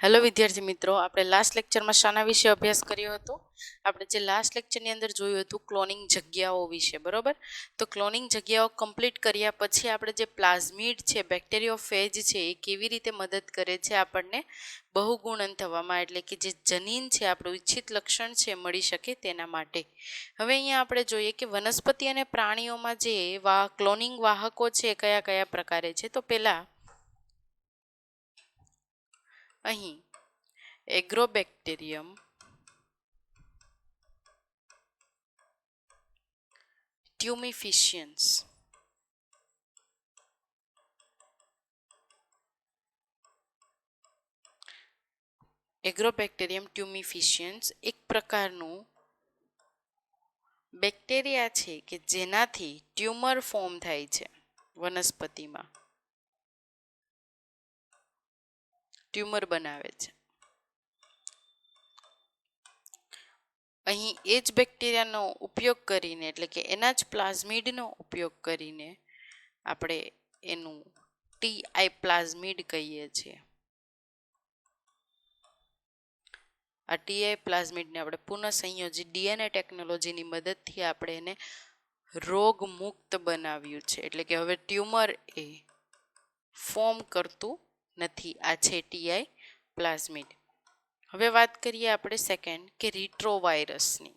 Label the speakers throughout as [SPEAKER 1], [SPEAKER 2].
[SPEAKER 1] Hello વિદ્યાર્થી મિત્રો, આપણે લાસ્ટ લેક્ચરમાં શાના વિશે અભ્યાસ કર્યો હતો? આપણે જે લાસ્ટ લેક્ચરની અંદર જોયું હતું ક્લોનિંગ જગ્યાઓ વિશે, બરોબર? તો ક્લોનિંગ જગ્યાઓ કમ્પ્લીટ કર્યા પછી આપણે જે પ્લાઝમિડ છે, બેક્ટેરિયોફેજ છે, એ કેવી રીતે મદદ કરે છે આપણને બહુગુણન થવામાં, એટલે કે જે જનીન છે, આપણું ઈચ્છિત લક્ષણ છે મળી શકે તેના માટે. હવે અહીંયા આપણે જોઈએ કે વનસ્પતિ અને પ્રાણીઓમાં જે ક્લોનિંગ વાહકો છે કયા કયા પ્રકારે છે. તો પહેલા અહીં એગ્રોબેક્ટેરિયમ, ટ્યુમિફિશિયન્સ, એગ્રોબેક્ટેરિયમ ટ્યુમિફિશિયન્સ એક પ્રકારનું બેક્ટેરિયા છે કે જેનાથી ટ્યુમર ફોર્મ થાય છે. વનસ્પતિમાં ટ્યુમર બનાવે છે. અહીં એ જ બેક્ટેરિયાનો ઉપયોગ કરીને, એટલે કે એના જ પ્લાઝમિડનો ઉપયોગ કરીને આપણે એનું ટીઆઈ પ્લાઝમિડ કહીએ છીએ. આ ટીઆઈ પ્લાઝમિડને આપણે પુનઃસંયોજિત ડીએનએ ટેકનોલોજીની મદદથી આપણે એને રોગ મુક્ત બનાવ્યું છે. એટલે કે હવે ટ્યુમર એ ફોર્મ કરતું નથી. આ છે ટીઆઈ પ્લાઝમિડ. હવે વાત કરીએ આપણે સેકન્ડ કે રિટ્રોવાયરસની.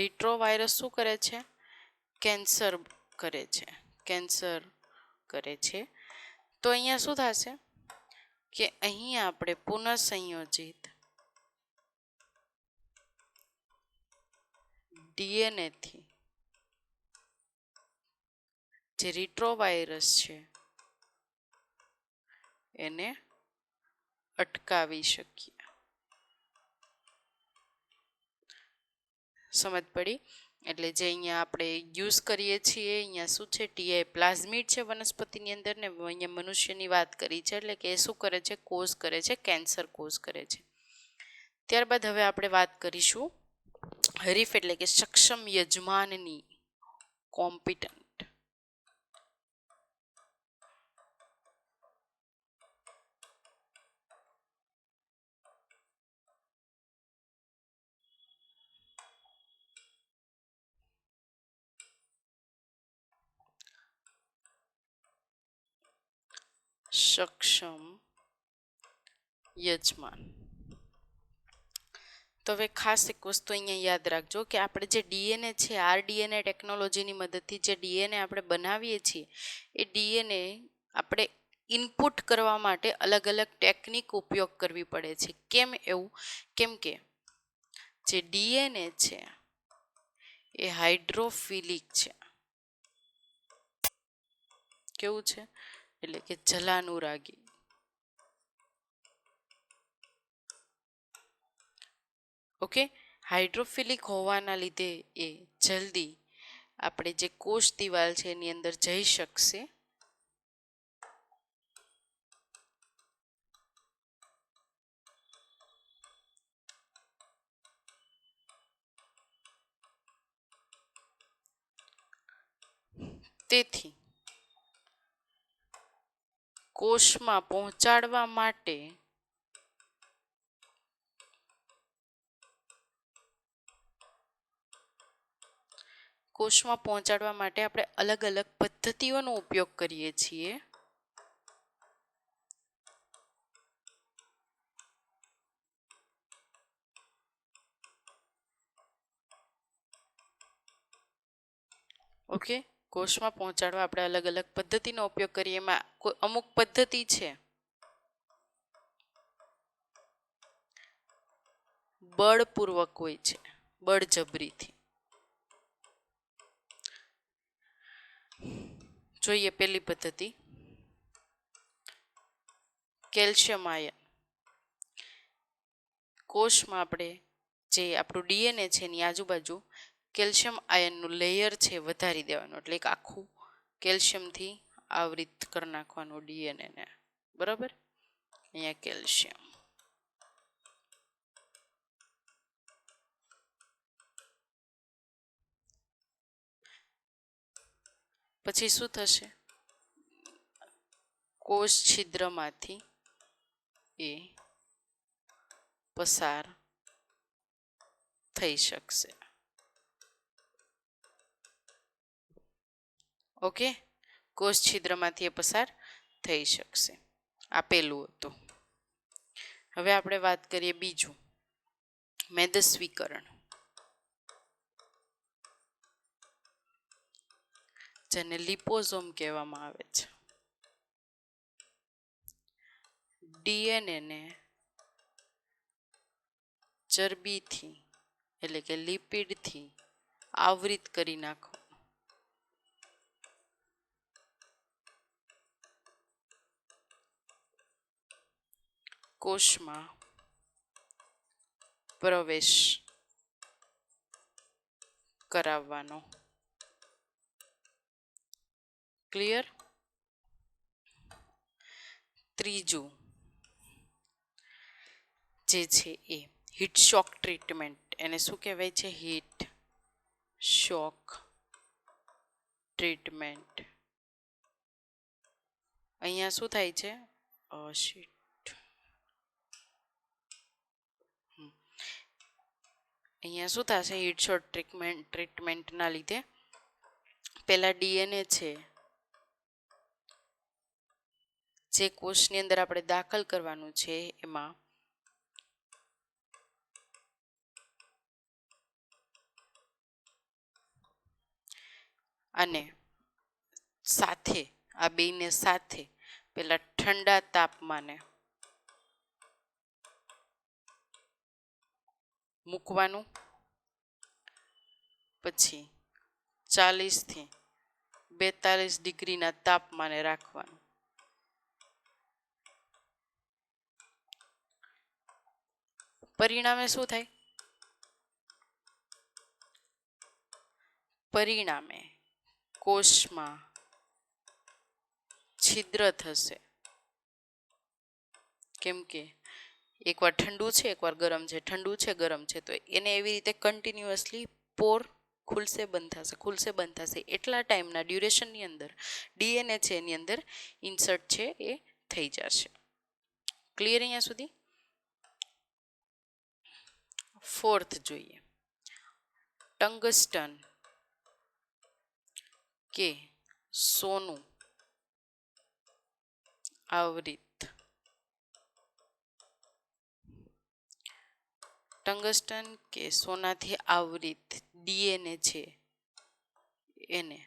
[SPEAKER 1] રિટ્રોવાયરસ શું કરે છે? કેન્સર કરે છે. કેન્સર કરે છે. તો અહીંયા શું થશે કે અહીં આપણે પુનઃસંયોજિત ડીએનએથી જે રિટ્રોવાયરસ છે એને અટકાવી શકીએ. સમજ પડી? એટલે જે અહીંયા આપણે યુઝ કરીએ છીએ, અહીંયા શું છે? ટીઆઈ પ્લાઝમિડ છે વનસ્પતિની અંદર, ને અહીંયા મનુષ્યની વાત કરી છે. એટલે કે એ શું કરે છે? કોઝ કરે છે, કેન્સર કોઝ કરે છે. ત્યારબાદ હવે આપણે વાત કરીશું હરીફ, એટલે કે સક્ષમ યજમાનની. કોમ્પિટન્ટ. સક્ષમ યજમાન. તો હવે ખાસ એક વસ્તુ અહીંયા યાદ રાખજો કે આપણે જે ડીએનએ છે, આરડીએનએ ટેકનોલોજીની મદદથી જે ડીએનએ આપણે બનાવીએ છીએ, એ ડીએનએ આપણે ઇનપુટ કરવા માટે અલગ અલગ ટેકનિક ઉપયોગ કરવી પડે છે. કેમ એવું? કેમ કે જે ડીએનએ છે એ હાઇડ્રોફિલિક છે. કેવું છે? એટલે કે જલાનુરાગી. ઓકે, હાઇડ્રોફિલિક હોવાના લીધે એ જલ્દી આપણે જે કોષ દિવાલ છે એની અંદર જઈ શકશે. તેથી કોષમાં પહોંચાડવા માટે આપણે અલગ અલગ પદ્ધતિઓનો ઉપયોગ કરીએ છીએ. ઓકે, કોષમાં પહોંચાડવા આપણે અલગ અલગ પદ્ધતિનો ઉપયોગ કરીએ. એમાં કોઈ અમુક પદ્ધતિ છે બળપૂર્વક હોય છે, બળજબરીથી. જોઈએ પેલી પદ્ધતિ, કેલ્શિયમ આયન. કોષમાં આપણે જે આપણું ડીએનએ છે એની આજુબાજુ કેલ્શિયમ આયનનું લેયર છે વધારી દેવાનું. એટલે એક આખું કેલ્શિયમથી આવૃત કરી નાખવાનું ડીએનએને. બરાબર? અહીંયા કેલ્શિયમ. પછી શું થશે? કોષ છિદ્રમાંથી એ પસાર થઈ શકશે. ઓકે, કોષ છિદ્રમાંથી એ પસાર થઈ શકશે. આપેલું હતું. હવે આપણે વાત કરીએ બીજું, મેદસ્વીકરણ, જેને લિપોઝોમ કહેવામાં આવે છે. ડીએનએ ને ચરબીથી એટલે કે લિપિડથી આવૃત કરી નાખો. કોષમાં પ્રવેશ કરાવવાનો. ક્લિયર? ત્રીજું જે છે એ હીટ શોક ટ્રીટમેન્ટ. એને શું કહેવાય છે? હીટ શોક ટ્રીટમેન્ટ. અહીંયા શું થાય છે? અહીંયા શું થશે? હીટ શોક ટ્રીટમેન્ટના લીધે પેલા ડીએનએ છે જે કોષની અંદર આપણે દાખલ કરવાનું છે એમાં અને સાથે આ બેને સાથે પેલા ઠંડા તાપમાને મૂકવાનું, પછી 40 થી 42 ડિગ્રીના તાપમાને રાખવાનું. પરિણામે શું થાય? પરિણામે કોષમાં છિદ્ર થશે. કેમ કે એકવાર ઠંડુ છે, એકવાર ગરમ છે, ઠંડુ છે, ગરમ છે, તો એને એવી રીતે કન્ટિન્યુઅસલી પોર ખુલશે બંધ થશે, ખુલશે બંધ થશે. એટલા ટાઈમના ડ્યુરેશનની અંદર ડીએનએ છે એની અંદર ઇન્સર્ટ છે એ થઈ જશે. ક્લિયર અહીંયા સુધી? ફોર્થ જોઈએ, ટંગસ્ટન કે સોનું આવૃત. ટંગસ્ટન કે સોનાથી આવૃત ડીએનએ છે એને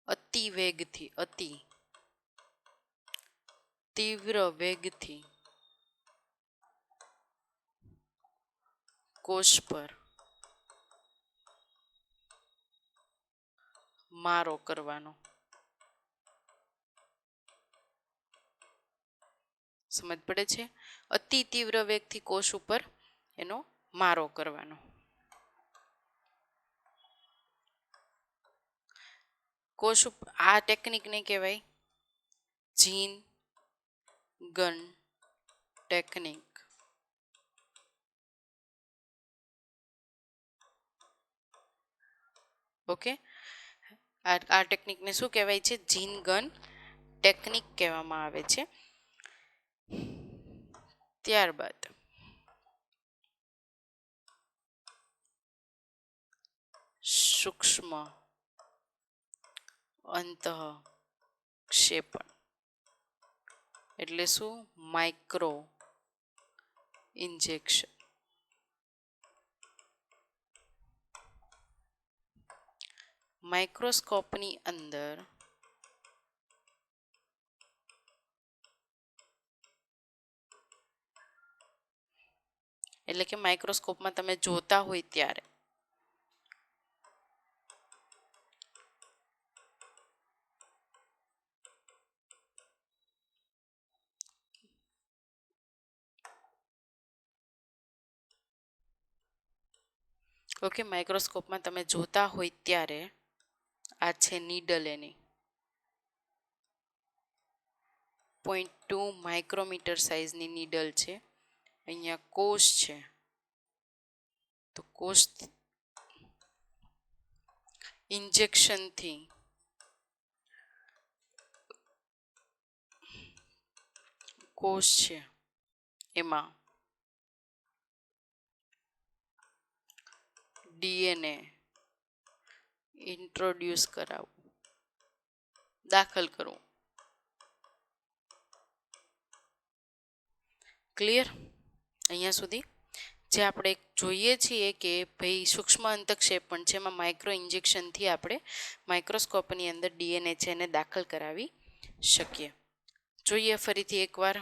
[SPEAKER 1] અતિ વેગથી, અતિ તીવ્ર વેગથી કોષ પર મારો કરવાનો. સમજ પડે છે? અતિ તીવ્ર વેગથી કોષ ઉપર એનો મારો કરવાનો. કોષ ઉપર આ ટેકનિકને કહેવાય જીન ગન ટેકનિક. ઓકે, આ ટેકનિકને શું કહેવાય છે? જીન ગન ટેકનિક કહેવામાં આવે છે. ત્યારબાદ સૂક્ષ્મ અંતઃક્ષેપણ એટલે શું? Micro injection. માઇક્રોસ્કોપની અંદર એટલે કે માઇક્રોસ્કોપમાં તમે જોતા હોય ત્યારે ઓકે, માઇક્રોસ્કોપમાં તમે જોતા હોય ત્યારે આ છે નીડલ એની 0.2 માઇક્રોમીટર સાઇઝની નીડલ છે. અહીંયા કોષ છે તો કોષ ઇન્જેક્શનથી કોષ છે એમાં ડીએનએ ઇન્ટ્રોડ્યુસ કરાવવું, દાખલ કરવું. ક્લિયર? અહીંયા સુધી જે આપણે જોઈએ છીએ કે ભાઈ સૂક્ષ્મ અંતક્ષેપણ છે એમાં માઇક્રો ઇન્જેક્શનથી આપણે માઇક્રોસ્કોપની અંદર ડીએનએ છે એને દાખલ કરાવી શકીએ. જોઈએ ફરીથી એકવાર.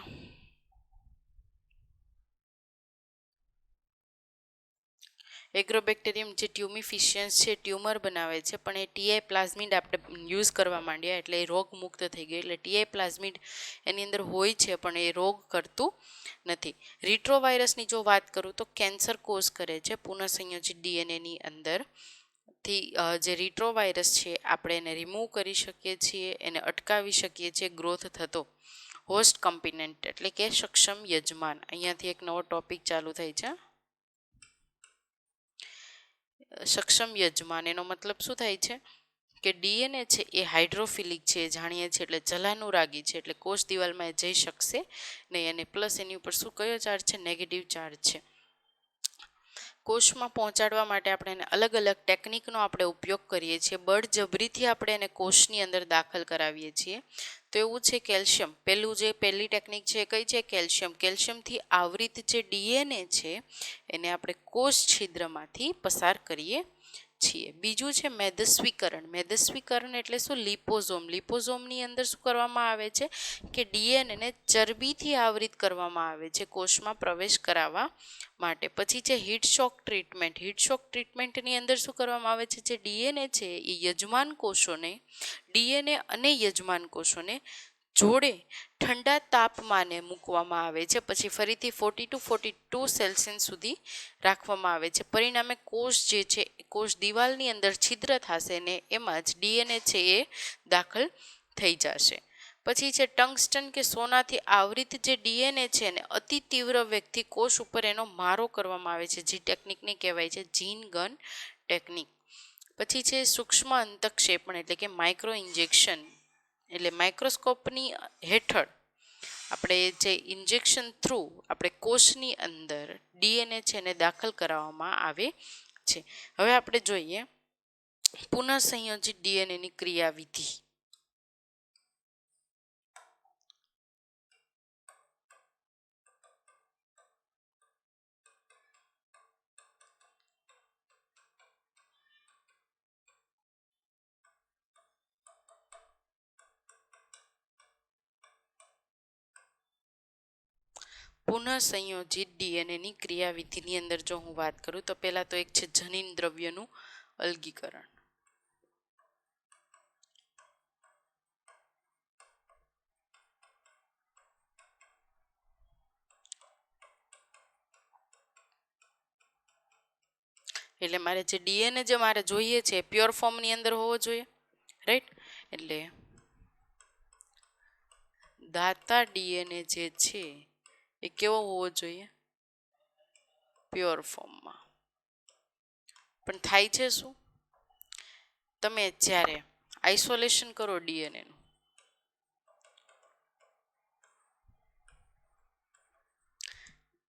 [SPEAKER 1] એગ્રોબેક્ટેરિયમ જે ટ્યુમિફિશિયન્સ છે ટ્યુમર બનાવે છે, પણ એ ટીઆઈ પ્લાઝમિડ આપણે યુઝ કરવા માંડ્યા એટલે એ રોગ મુક્ત થઈ ગઈ. એટલે ટીઆઈ પ્લાઝમિડ એની અંદર હોય છે પણ એ રોગ કરતું નથી. રિટ્રોવાયરસની જો વાત કરું તો કેન્સર કોઝ કરે છે. પુનઃસંયોજિત ડીએનએની અંદર થી જે રિટ્રોવાયરસ છે આપણે એને રિમૂવ કરી શકીએ છીએ, એને અટકાવી શકીએ છીએ ગ્રોથ થતો. હોસ્ટ કમ્પિનન્ટ એટલે કે સક્ષમ યજમાન. અહીંયાથી એક નવો ટોપિક ચાલુ થાય છે. સક્ષમ યજમાન એનો મતલબ શું થાય છે કે ડીએનએ છે એ હાઇડ્રોફિલિક છે, જાણીએ છીએ, એટલે જલાનુરાગી છે, એટલે કોષ દિવાલમાં એ જઈ શકશે નહીં. અને પ્લસ એની ઉપર શું કયો ચાર્જ છે? નેગેટિવ ચાર્જ છે. કોષમાં પહોંચાડવા માટે આપણે એને અલગ અલગ ટેકનિકનો આપણે ઉપયોગ કરીએ છીએ. બળજબરીથી આપણે એને કોષની અંદર દાખલ કરાવીએ છીએ. તો એવું છે કેલ્શિયમ, પહેલી ટેકનિક છે કઈ છે? કેલ્શિયમ. કેલ્શિયમથી આવૃત જે ડીએનએ છે એને આપણે કોષ છિદ્રમાંથી પસાર કરીએ છીએ. બીજું છે મેદસ્વીકરણ. મેદસ્વીકરણ એટલે શું? લિપોઝોમ. લિપોઝોમની અંદર શું કરવામાં આવે છે કે ડીએનએને ચરબીથી આવૃત કરવામાં આવે છે કોષમાં પ્રવેશ કરાવવા માટે. પછી છે હીટ શોક ટ્રીટમેન્ટ. હીટ શોક ટ્રીટમેન્ટની અંદર શું કરવામાં આવે છે? જે ડીએનએ છે એ યજમાન કોષોને, ડીએનએ અને યજમાન કોષોને જોડે ઠંડા તાપમાને મૂકવામાં આવે છે. પછી ફરીથી 40 to 42 સેલ્સિયસ સુધી રાખવામાં આવે છે. પરિણામે કોષ જે છે કોષ દિવાલની અંદર છિદ્ર થશે ને એમાં જ ડીએનએ છે એ દાખલ થઈ જશે. પછી છે ટંગસ્ટન કે સોનાથી આવૃત જે ડીએનએ છે ને અતિ તીવ્ર વેગથી કોષ ઉપર એનો મારો કરવામાં આવે છે. જે ટેકનિકને કહેવાય છે જીન ગન ટેકનિક. પછી છે સૂક્ષ્મ અંતક્ષેપણ એટલે કે માઇક્રો ઇન્જેક્શન. એટલે માઇક્રોસ્કોપની હેઠળ આપણે જે ઇન્જેક્શન થ્રુ આપણે કોષની અંદર ડીએનએ છે એને દાખલ કરાવવામાં આવે છે. હવે આપણે જોઈએ પુનઃસંયોજિત ડીએનએની ક્રિયાવિધિ. પુનઃસંયોજિત ડીએનએની ક્રિયાવિધિની અંદર જો હું વાત કરું તો પહેલા તો એક છે જનીન દ્રવ્યનું અલગીકરણ. એટલે મારે જે ડીએનએ જે મારે જોઈએ છે પ્યોર ફોર્મની અંદર હોવો જોઈએ, રાઈટ? એટલે દાતા ડીએનએ જે છે એ કેવો હોવો જોઈએ? પ્યોર ફોર્મમાં. પણ થાય છે શું? તમે જ્યારે આઇસોલેશન કરો ડીએનએનું,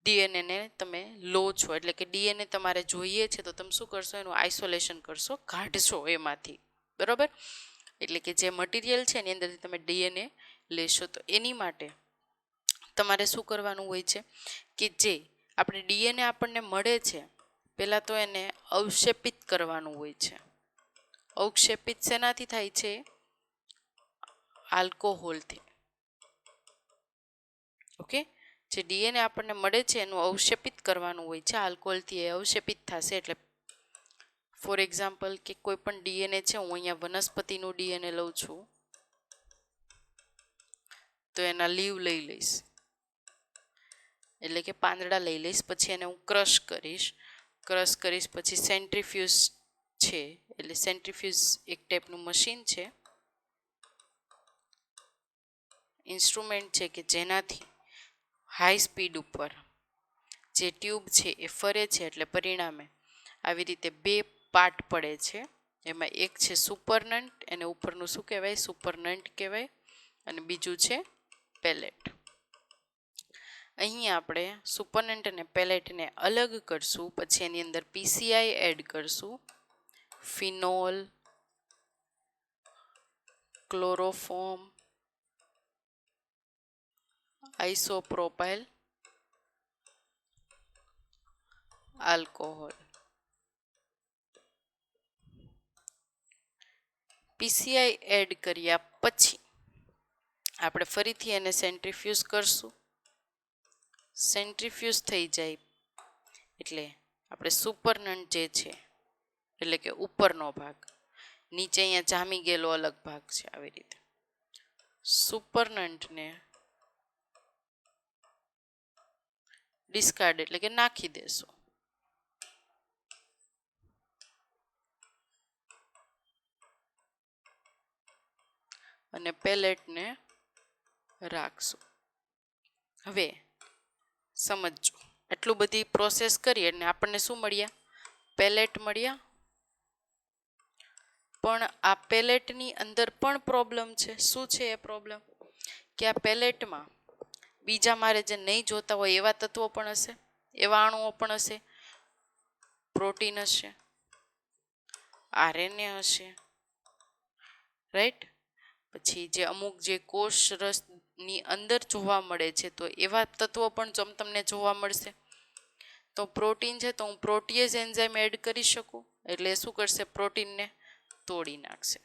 [SPEAKER 1] ડીએનએને તમે લો છો એટલે કે ડીએનએ તમારે જોઈએ છે તો તમે શું કરશો? એનું આઇસોલેશન કરશો, કાઢશો એમાંથી, બરોબર? એટલે કે જે મટીરિયલ છે એની અંદરથી તમે ડીએનએ લેશો. તો એની માટે તમારે શું કરવાનું હોય છે કે જે આપણે ડીએનએ આપણને મળે છે પહેલાં તો એને અવક્ષેપિત કરવાનું હોય છે. અવક્ષેપિત શેનાથી થાય છે? આલ્કોહોલથી. ઓકે, જે ડીએનએ આપણને મળે છે એનું અવક્ષેપિત કરવાનું હોય છે આલ્કોહોલથી. એ અવક્ષેપિત થશે એટલે ફોર એક્ઝામ્પલ કે કોઈ પણ ડીએનએ છે, હું અહીંયા વનસ્પતિનું ડીએનએ લઉં છું તો એના લીવ લઈ લઈશ, એટલે કે પાંદડા લઈ લઈશ. પછી એને હું ક્રશ કરીશ પછી સેન્ટ્રીફ્યુઝ છે, એટલે સેન્ટ્રીફ્યુઝ એક ટાઈપનું મશીન છે, ઇન્સ્ટ્રુમેન્ટ છે કે જેનાથી હાઈ સ્પીડ ઉપર જે ટ્યુબ છે એ ફરે છે. એટલે પરિણામે આવી રીતે બે પાર્ટ પડે છે. એમાં એક છે સુપરનન્ટ, એને ઉપરનું શું કહેવાય? સુપરનન્ટ કહેવાય. અને બીજું છે પેલેટ. અહીં આપણે સુપરનેન્ટ અને પેલેટને અલગ કરશું, પછી એની અંદર પીસીઆઈ એડ કરશું, phenol, chloroform, isopropyl alcohol. PCI add કર્યા પછી આપણે ફરીથી એને સેન્ટ્રીફ્યુઝ કરશું. સેન્ટ્રીફ્યુઝ થઈ જાય એટલે આપણે સુપરનન્ટ જે છે એટલે કે ઉપરનો ભાગ, નીચે અહીંયા જામી ગયેલો અલગ ભાગ છે, આવી રીતે સુપરનન્ટને ડિસ્કાર્ડ એટલે કે નાખી દેશું. અને પેલેટને રાખશું. હવે સમજો, એટલું બધી પ્રોસેસ કરી અને આપણને શું મળ્યા? પેલેટ મળ્યા. પણ આ પેલેટની અંદર પણ પ્રોબ્લેમ છે. શું છે એ પ્રોબ્લેમ? કે આ પેલેટમાં બીજા મારે જે નહીં જોતા હોય એવા તત્વો પણ હશે, એવા અણુઓ પણ હશે. પ્રોટીન હશે, આરએનએ હશે, રાઈટ. પછી જે અમુક જે કોષ રસની અંદર જોવા મળે છે, તો એવા તત્વો પણ તમને જોવા મળશે. તો પ્રોટીન છે, તો હું પ્રોટીએઝ એન્ઝાઇમ એડ કરી શકું, એટલે શું કરશે? પ્રોટીનને તોડી નાખશે.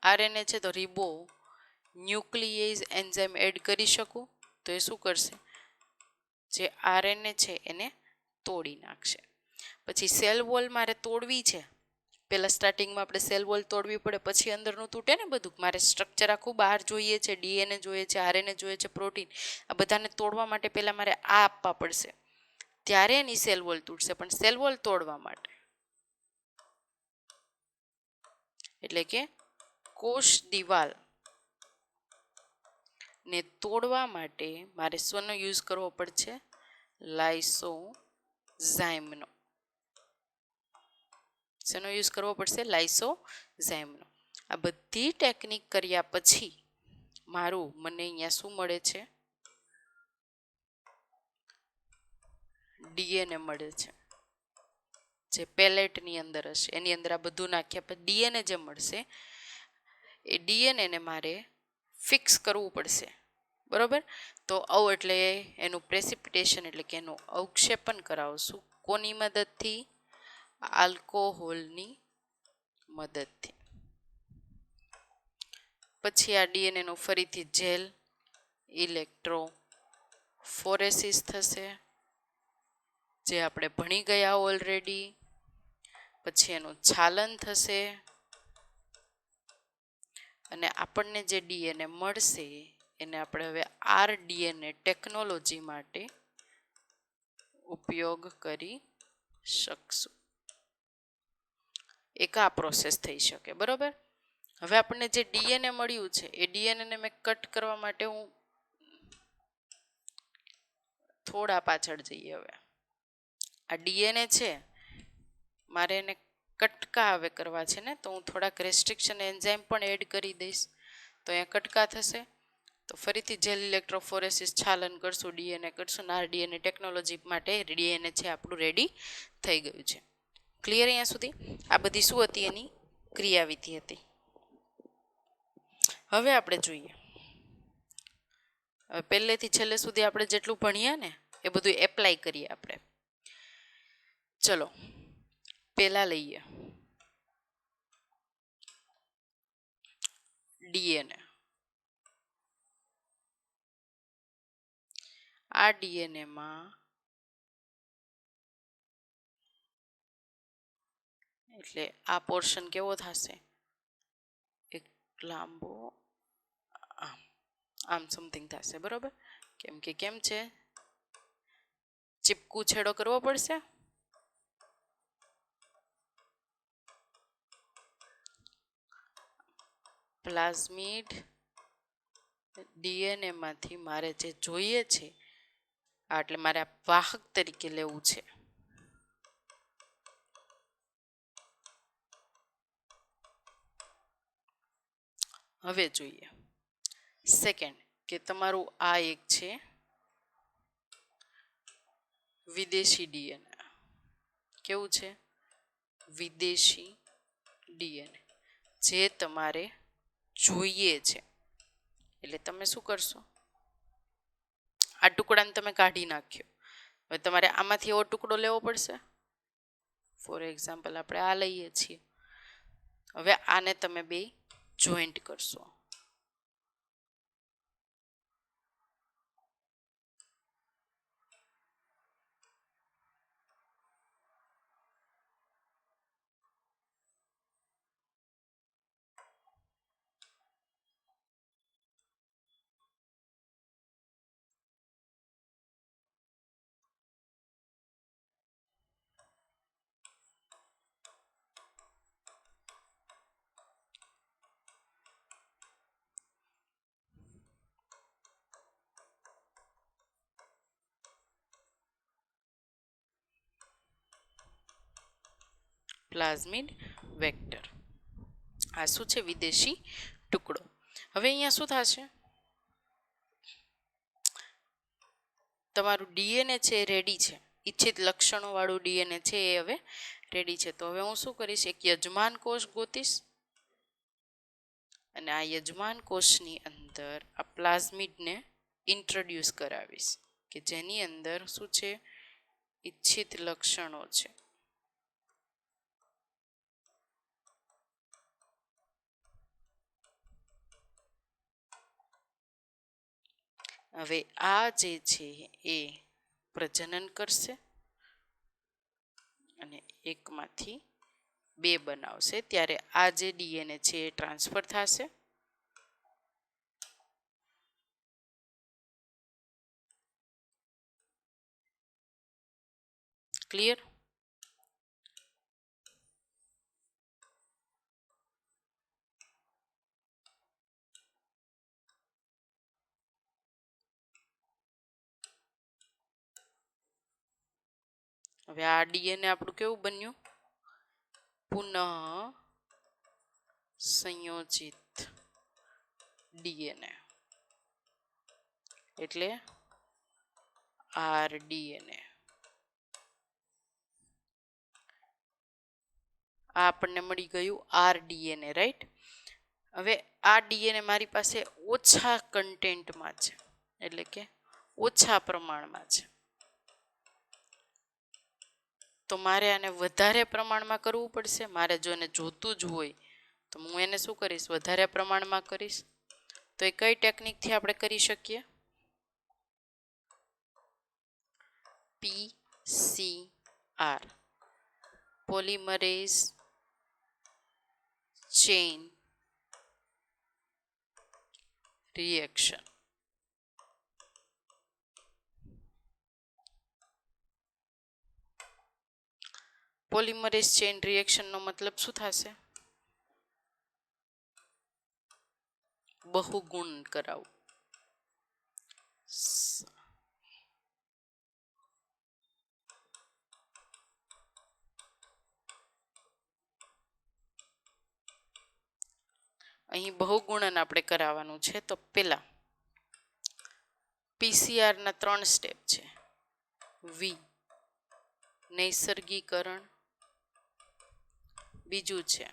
[SPEAKER 1] આરએનએ છે, તો રિબો ન્યુક્લિયેઝ એન્ઝાઇમ એડ કરી શકું, તો એ શું કરશે? જે આરએનએ છે એને તોડી નાખશે. પછી સેલ વોલ મારે તોડવી છે, પહેલાં સ્ટાર્ટિંગમાં આપણે સેલ વોલ તોડવી પડે, પછી અંદરનું તૂટે ને બધું. મારે સ્ટ્રક્ચર આખું બહાર જોઈએ છે, ડીએનએ જોઈએ છે, આરએનએ જોઈએ છે, પ્રોટીન, આ બધાને તોડવા માટે પહેલાં મારે આ આપવા પડશે, ત્યારે એની સેલ વોલ તૂટશે. પણ સેલ વોલ તોડવા માટે એટલે કે કોષ દિવાલ ને તોડવા માટે મારે શેનો યુઝ કરવો પડશે? લાઇસોઝાઇમનો. શેનો યુઝ કરવો પડશે? લાઇસોઝાઇમનો. આ બધી ટેકનિક કર્યા પછી મને અહીંયા શું મળે છે? ડીએનએ મળે છે, જે પેલેટની અંદર હશે. એની અંદર આ બધું નાખ્યા પછી ડીએનએ જે મળશે, એ ડીએનએને મારે ફિક્સ કરવું પડશે, બરોબર. તો એટલે એનું પ્રેસિપિટેશન એટલે કે એનું અવક્ષેપન કરાવશું. કોની મદદથી? આલ્કોહોલની મદદથી. પછી આ ડીએનએનું ફરીથી જેલ ઇલેક્ટ્રોફોરેસિસ થશે, જે આપણે ભણી ગયા ઓલરેડી. પછી એનું છાલન થશે અને આપણને જે ડીએનએ મળશે એને આપણે હવે આરડીએનએ ટેકનોલોજી માટે ઉપયોગ કરી શકશું. એક આ પ્રોસેસ થઈ શકે, બરોબર. હવે આપણને જે ડીએનએ મળ્યું છે એ ડીએનએને મેં કટ કરવા માટે હું થોડા પાછળ જઈએ. હવે આ ડીએનએ છે, મારે એને કટકા હવે કરવા છે ને, તો હું થોડાક રેસ્ટ્રિક્શન એન્ઝાઇમ પણ એડ કરી દઈશ, તો અહીંયા કટકા થશે. તો ફરીથી જેલ ઇલેક્ટ્રોફોરેસિસ છાલન કરશું, ડીએનએ કરશું, ને આરડીએનએ ટેકનોલોજી માટે ડીએનએ છે આપણું રેડી થઈ ગયું છે. ક્લિયર અહીંયા સુધી? આ બધી શું હતી? એની ક્રિયાવિધિ હતી. હવે આપણે જોઈએ, પહેલેથી છેલ્લે સુધી આપણે જેટલું ભણ્યા ને એ બધું એપ્લાય કરીએ આપણે. ચલો પેલા લઈએ ડીએનએ. આ ડીએનએમાં એટલે આ પોર્શન કેવો થશે? એક લાંબો આમ સમથિંગ થશે, બરોબર. કેમ છે? ચીપકું છેડો કરવો પડશે. પ્લાઝમિડ ડીએનએ માંથી મારે જે જોઈએ છે એટલે મારે આ વાહક તરીકે લેવું છે. હવે જોઈએ સેકન્ડ, કે તમારું આ એક છે, વિદેશી ડીએનએ. કેવું છે? વિદેશી ડીએનએ જે તમારે જોઈએ છે. એટલે તમે શું કરશો? આ ટુકડાને તમે કાઢી નાખ્યો. હવે તમારે આમાંથી એવો ટુકડો લેવો પડશે. ફોર એક્ઝામ્પલ આપણે આ લઈએ છીએ. હવે આને તમે બે જોઈન્ટ કરશો. Plasmid vector. આ શું છે? વિદેશી ટુકડો. હવે અહીંયા શું થશે? તમારું ડીએનએ છે એ રેડી છે. ઈચ્છિત લક્ષણો વાળું ડીએનએ છે એ હવે રેડી છે. તો હવે હું શું કરીશ? એક યજમાન કોષ ગોતીશ અને આ યજમાન કોષની અંદર આ પ્લાઝમિડને ઇન્ટ્રોડ્યુસ કરાવીશ કે જેની અંદર શું છે? ઈચ્છિત લક્ષણો છે. હવે આ જે છે એ પ્રજનન કરશે અને એકમાંથી બે બનાવશે. ત્યારે આ જે ડીએનએ છે એ ટ્રાન્સફર થશે. ક્લિયર? હવે આ ડીએનએ આપણું કેવું બન્યું? પુનઃ સંયોજિત ડીએનએ એટલે આરડીએનએ. આ આપણને મળી ગયું આરડીએનએ, રાઈટ? હવે આ ડીએનએ મારી પાસે ઓછા કન્ટેન્ટમાં છે, એટલે કે ઓછા પ્રમાણમાં છે. તો મારે આને વધારે પ્રમાણમાં કરવું પડશે. મારે જો એને જોતું જ હોય તો હું એને શું કરીશ? વધારે પ્રમાણમાં કરીશ. તો એ કઈ ટેકનિકથી આપણે કરી શકીએ? PCR, polymerase chain reaction. Polymerase chain રિએક્શનનો મતલબ શું થશે? બહુગુણ કરાવું. અહીં બહુગુણન આપણે કરાવવાનું છે. તો પેલા પીસીઆરના 3 સ્ટેપ છે. નૈસર્ગીકરણ, બીજું છે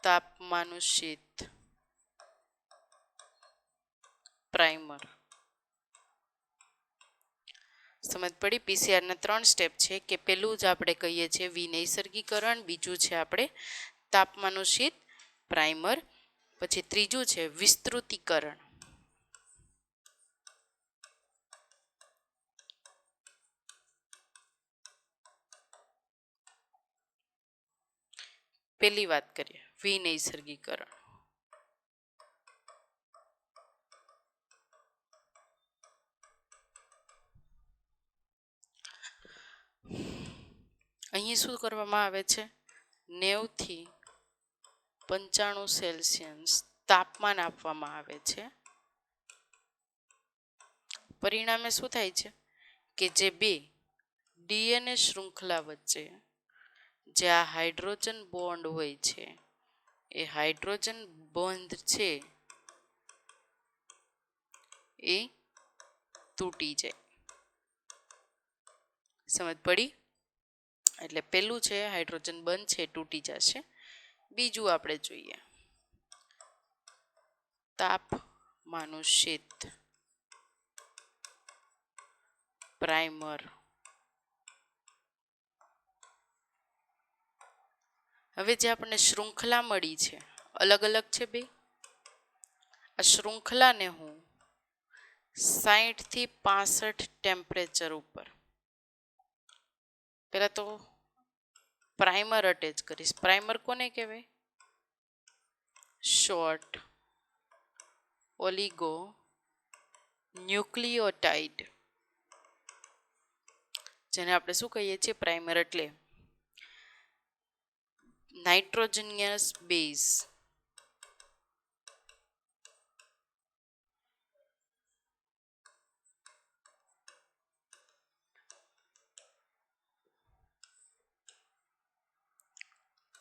[SPEAKER 1] તાપમાનુષિત પ્રાઇમર. સમજ પડી? પીસીઆરના 3 સ્ટેપ છે કે પેલું જ આપણે કહીએ છીએ વિનૈસર્ગીકરણ, બીજું છે આપણે તાપમાનુષિત પ્રાઇમર, પછી ત્રીજું છે વિસ્તૃતીકરણ. પેલી વાત કરીએ વિનૈસર્ગીકરણ. અહીં શું કરવામાં આવે છે? 90 થી 95 સેલ્સિયસ તાપમાન આપવામાં આવે છે. પરિણામે શું થાય છે કે જે બે ડીએનએ શૃંખલા વચ્ચે જે આ હાઇડ્રોજન બોન્ડ હોય છે એ હાઇડ્રોજન બોન્ડ છે એ તૂટી જાય. સમજ પડી? એટલે પેલું છે હાઇડ્રોજન બંધ છે તૂટી જશે. બીજું આપણે જોઈએ તાપમાનું શીત પ્રાઇમર. હવે જે આપણને શૃંખલા મળી છે અલગ અલગ છે બે. આ શૃંખલાને હું 60 થી 65 ટેમ્પરેચર ઉપર પહેલા તો પ્રાઇમર અટેચ કરીશ. પ્રાઇમર કોને કહેવાય? શોર્ટ ઓલિગો ન્યુક્લિયોટાઇડ, જેને આપણે શું કહીએ છીએ? પ્રાઇમર એટલે નાઇટ્રોજનિયસ બેઝ.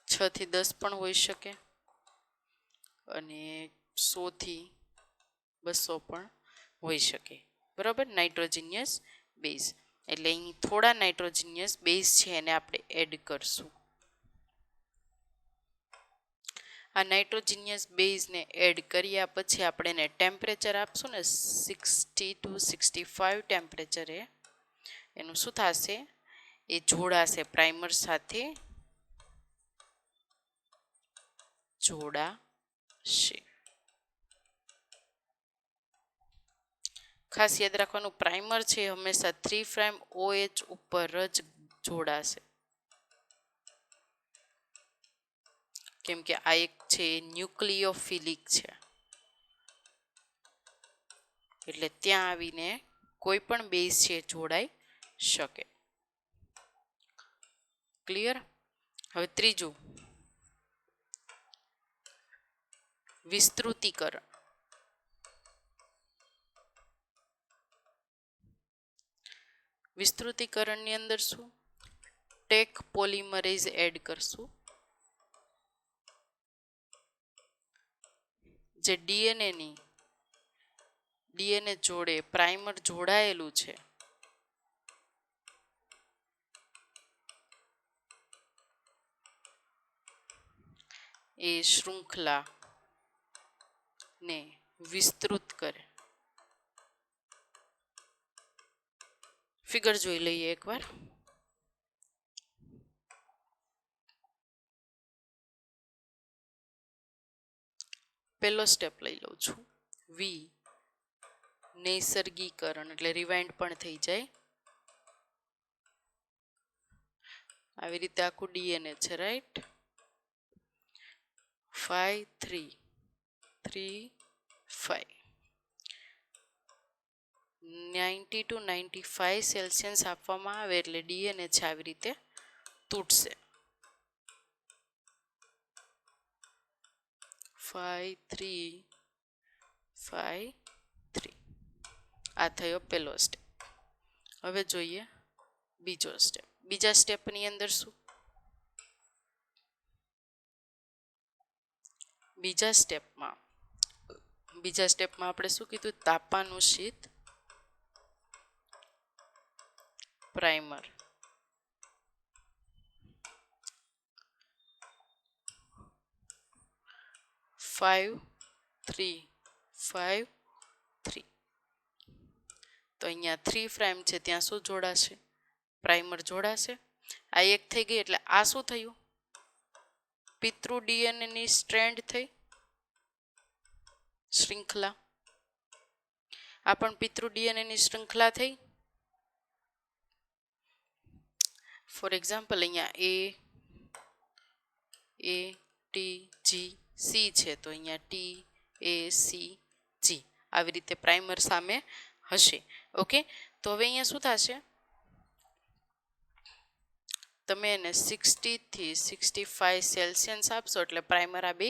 [SPEAKER 1] છ થી 10 પણ હોઈ શકે અને 100 થી 200 પણ હોઈ શકે. બરાબર, નાઇટ્રોજનિયસ બેઝ એટલે અહીં થોડા નાઇટ્રોજનિયસ બેઝ છે એને આપણે એડ કરશું. આ નાઇટ્રોજનિયસ બેઝને એડ કર્યા પછી આપણે એને ટેમ્પરેચર આપશું ને 60 to 65 ટેમ્પરેચરે એનું શું થશે? એ જોડાશે પ્રાઇમર સાથે જોડાશે. ખાસ યાદ રાખવાનું પ્રાઇમર છે હંમેશા 3' OH ઉપર જ જોડાશે, કેમ કે આ એક છે ન્યુક્લિયોફિલિક છે એટલે ત્યાં આવીને કોઈ પણ બેઝ છે જોડાઈ શકે. ક્લિયર? હવે ત્રીજું વિસ્તૃતીકરણ. વિસ્તૃતીકરણની અંદર શું? ટેક પોલિમરેઝ એડ કરશું. જે ડીએનએ જોડે પ્રાઇમર જોડાયેલું છે એ શૃંખલા ને વિસ્તૃત કરે. ફિગર જોઈ લઈએ એકવાર. પહેલો સ્ટેપ લઈ લઉં છું, વી નૈસર્ગીકરણ એટલે રિવાઇન્ડ પણ થઈ જાય. આવી રીતે આખું ડીએનએ છે, રાઈટ? 5 3 3 5 90 to 95 સેલ્સિયસ આપવામાં આવે એટલે ડીએનએ છે આવી રીતે તૂટશે. 5 3 5 3 આ થયો પહેલો સ્ટેપ. હવે જોઈએ બીજો સ્ટેપ. બીજા સ્ટેપની અંદર શું? બીજા સ્ટેપમાં આપણે શું કીધું? તાપાનું શીત પ્રાઇમર. ફાઈવ 3 5 3 તો અહીંયા 3' છે ત્યાં શું જોડાશે? પ્રાઇમર જોડાશે. આ એક થઈ ગઈ એટલે આ શું થયું? પિતૃ ડીએનએની સ્ટ્રેન્ડ થઈ, શૃંખલા. આ પણ પિતૃ ડીએનએની શૃંખલા થઈ. ફોર એક્ઝામ્પલ અહીંયા એ ટી જી સી છે તો અહીંયા ટી એ સી જી આવી રીતે પ્રાઇમર સામે હશે. ઓકે, તો હવે અહીંયા શું થશે? તમે એને 60 થી 65 સેલ્સિયસ આપશો એટલે પ્રાઇમર આ બે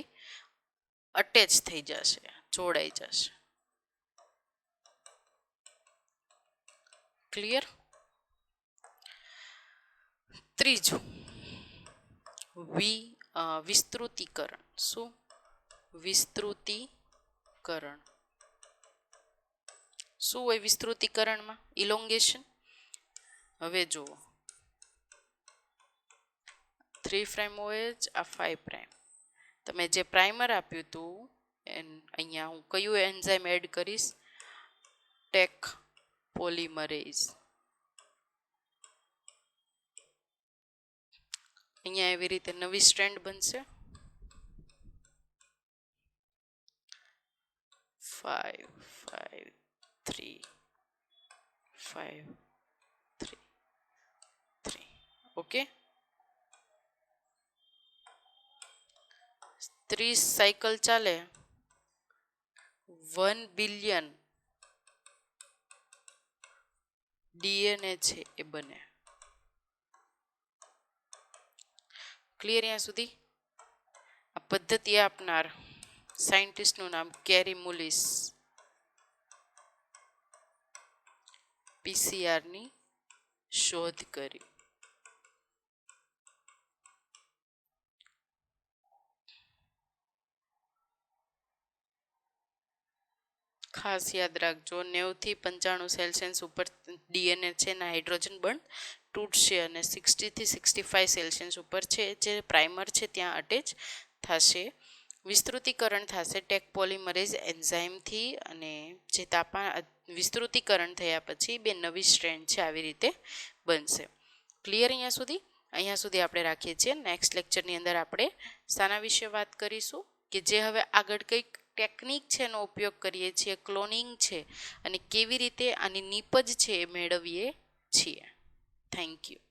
[SPEAKER 1] અટેચ થઈ જશે, જોડાઈ જશે. ક્લિયર? ત્રીજું વિસ્તૃતીકરણ. શું? વિસ્તૃતીકરણ. શું હોય વિસ્તૃતીકરણમાં? ઇલોંગેશન. હવે જુઓ, 3' OH, આ 5'. તમે જે પ્રાઇમર આપ્યું હતું અહીંયા હું કયું એન્ઝાઇમ એડ કરીશ? Taq polymerase. અહીંયા એવી રીતે નવી સ્ટ્રેન્ડ બનશે 5 5 3 5 3 3. ઓકે, 30 સાયકલ ચાલે 1 બિલિયન DNA છે એ બને. ક્લિયર અહીંયા સુધી? આ પદ્ધતિ આપનાર સાયન્ટિસ્ટનું નામ કેરી મુલિસ. પીસીઆરની શોધ કરી. ખાસ યાદ રાખજો 90 થી 95 સેલ્સિયસ ઉપર DNA છે ને હાઇડ્રોજન બંધ તૂટશે અને 60 થી 65 સેલ્સિયસ ઉપર છે જે પ્રાઇમર છે ત્યાં અટેચ થશે. વિસ્તૃતીકરણ થશે ટેક પોલિમરેઝ એન્ઝાઇમથી અને જે વિસ્તૃતીકરણ થયા પછી બે નવી સ્ટ્રેન્ડ છે આવી રીતે બનશે. ક્લિયર અહીંયા સુધી? અહીંયા સુધી આપણે રાખીએ છીએ. નેક્સ્ટ લેક્ચરની અંદર આપણે શાના વિશે વાત કરીશું કે જે હવે આગળ કંઈક ટેકનિક છે એનો ઉપયોગ કરીએ છીએ, ક્લોનિંગ છે અને કેવી રીતે આની નીપજ છે એ મેળવીએ છીએ. Thank you.